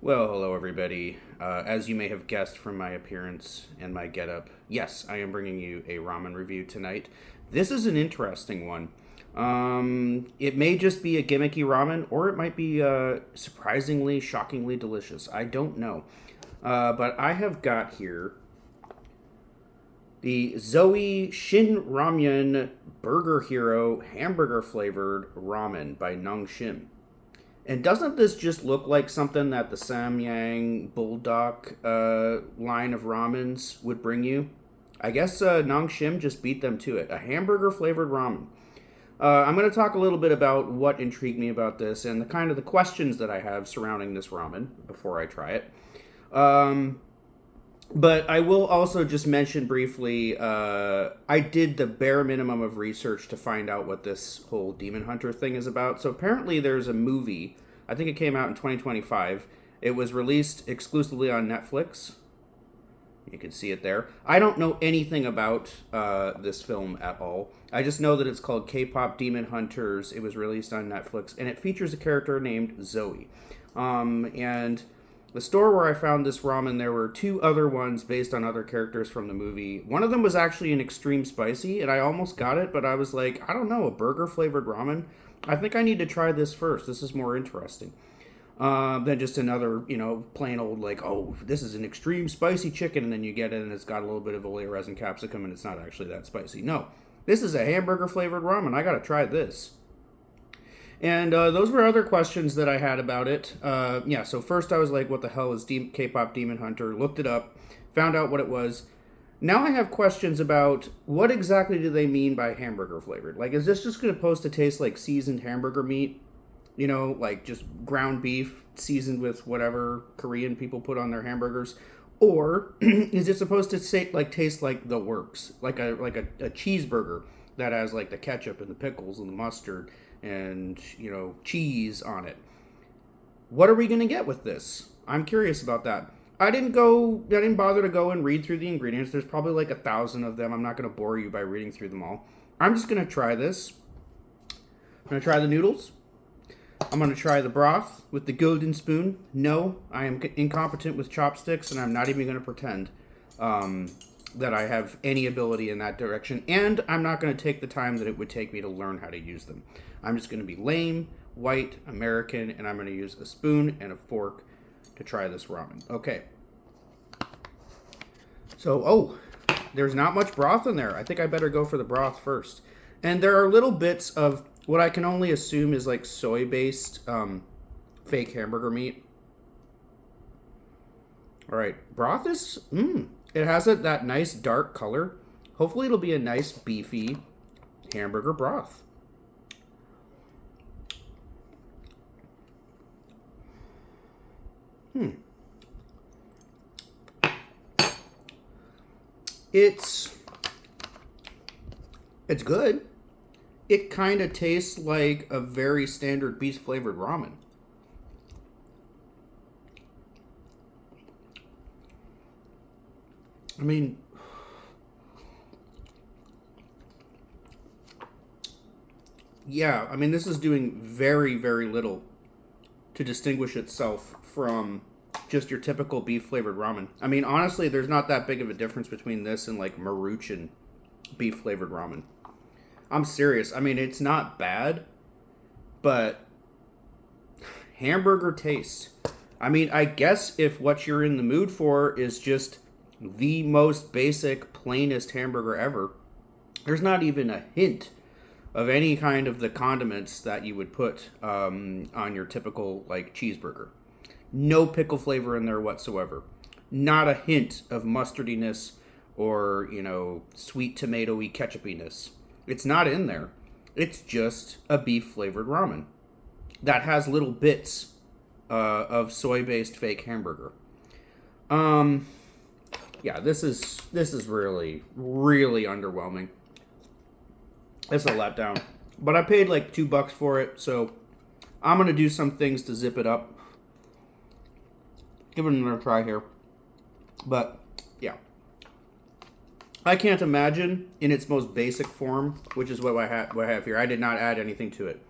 Well, hello everybody. As you may have guessed from my appearance and my getup, yes, I am bringing you a ramen review tonight. This is an interesting one. It may just be a gimmicky ramen, or it might be surprisingly, shockingly delicious. I don't know. But I have got here the Zoe Shin Ramyun Burger Hero hamburger flavored ramen by NONGSHIM. And doesn't this just look like something that the Samyang Bulldog line of ramens would bring you? I guess NONGSHIM just beat them to it. A hamburger flavored ramen. I'm going to talk a little bit about what intrigued me about this and the kind of the questions that I have surrounding this ramen before I try it. But I will also just mention briefly, I did the bare minimum of research to find out what this whole Demon Hunter thing is about. So apparently there's a movie, I think it came out in 2025. It was released exclusively on Netflix. You can see it there. I don't know anything about this film at all. I just know that it's called K-Pop Demon Hunters. It was released on Netflix, and it features a character named Zoe. And the store where I found this ramen, there were two other ones based on other characters from the movie. One of them was actually an extreme spicy, and I almost got it, but I was like, I don't know, a burger-flavored ramen? I think I need to try this first. This is more interesting than just another, plain old, like, oh, this is an extreme spicy chicken, and then you get it, and it's got a little bit of oleo resin capsicum, and it's not actually that spicy. No, this is a hamburger-flavored ramen. I gotta try this. And those were other questions that I had about it. So first I was like, what the hell is K-Pop Demon Hunter? Looked it up, found out what it was. Now I have questions about what exactly do they mean by hamburger flavored? Like, is this just supposed to taste like seasoned hamburger meat? Like just ground beef seasoned with whatever Korean people put on their hamburgers? Or is it supposed to taste like the works? Like a cheeseburger that has like the ketchup and the pickles and the mustard and, cheese on it. What are we going to get with this? I'm curious about that. I didn't bother to go and read through the ingredients. There's probably like 1,000 of them. I'm not going to bore you by reading through them all. I'm just going to try this. I'm going to try the noodles. I'm going to try the broth with the golden spoon. No, I am incompetent with chopsticks, and I'm not even going to pretend that I have any ability in that direction, and I'm not going to take the time that it would take me to learn how to use them. I'm just going to be lame, white, American, and I'm going to use a spoon and a fork to try this ramen. Okay. So, there's not much broth in there. I think I better go for the broth first. And there are little bits of what I can only assume is like soy-based fake hamburger meat. All right, broth is, it has that nice dark color. Hopefully it'll be a nice beefy hamburger broth. It's good. It kind of tastes like a very standard beef flavored ramen. I mean, this is doing very, very little to distinguish itself from just your typical beef flavored ramen. I mean, honestly, there's not that big of a difference between this and like Maruchan beef flavored ramen. I'm serious. I mean, it's not bad, but hamburger taste. I mean, I guess if what you're in the mood for is just the most basic, plainest hamburger ever, there's not even a hint of any kind of the condiments that you would put on your typical like cheeseburger. No pickle flavor in there whatsoever. Not a hint of mustardiness or, sweet tomatoey ketchupiness. It's not in there. It's just a beef flavored ramen that has little bits of soy-based fake hamburger. This is really, really underwhelming. It's a letdown. But I paid like $2 for it, so I'm gonna do some things to zip it up. Give it another try here. But yeah, I can't imagine in its most basic form, which is what I have here. I did not add anything to it.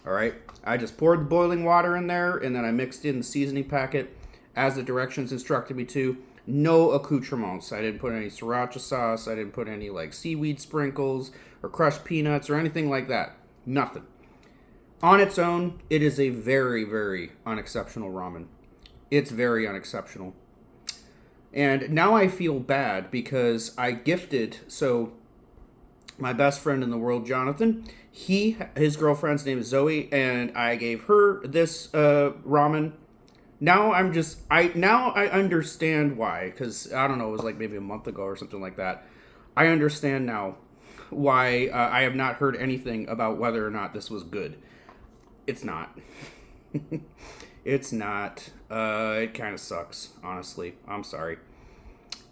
All right, I just poured the boiling water in there, and then I mixed in the seasoning packet, as the directions instructed me to. No accoutrements. I didn't put any sriracha sauce. I didn't put any like seaweed sprinkles or crushed peanuts or anything like that. Nothing. On its own, it is a very, very unexceptional ramen. It's very unexceptional. And now I feel bad because I gifted, so my best friend in the world, Jonathan, his girlfriend's name is Zoe, and I gave her this ramen. Now I understand why, because I don't know, it was like maybe a month ago or something like that. I understand now why I have not heard anything about whether or not this was good. It's not. It's not. It kind of sucks, honestly. I'm sorry.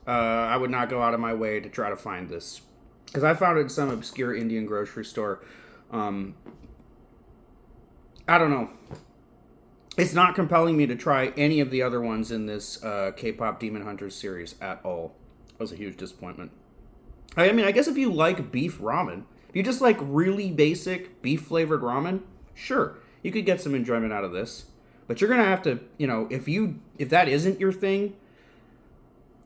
I would not go out of my way to try to find this. Because I found it in some obscure Indian grocery store. I don't know. It's not compelling me to try any of the other ones in this K-pop Demon Hunters series at all. That was a huge disappointment. I mean, I guess if you like beef ramen, if you just like really basic beef-flavored ramen, sure, you could get some enjoyment out of this. But you're going to have to, if that isn't your thing,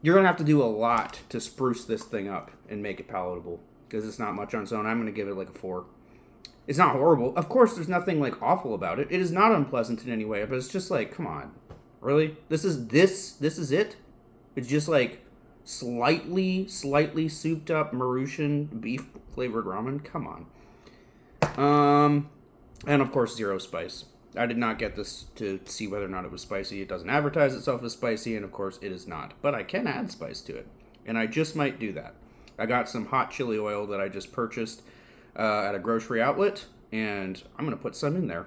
you're going to have to do a lot to spruce this thing up and make it palatable. Because it's not much on its own. I'm going to give it like a 4. It's not horrible. Of course, there's nothing like awful about it. It is not unpleasant in any way, but it's just like, come on. Really? This is it? It's just like slightly souped up Marusian beef flavored ramen? Come on. And of course, 0 spice. I did not get this to see whether or not it was spicy. It doesn't advertise itself as spicy, and of course it is not. But I can add spice to it, and I just might do that. I got some hot chili oil that I just purchased at a grocery outlet, and I'm going to put some in there.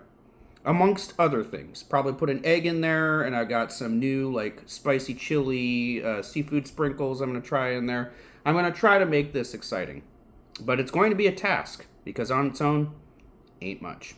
Amongst other things. Probably put an egg in there, and I got some new like spicy chili seafood sprinkles I'm going to try in there. I'm going to try to make this exciting. But it's going to be a task, because on its own, ain't much.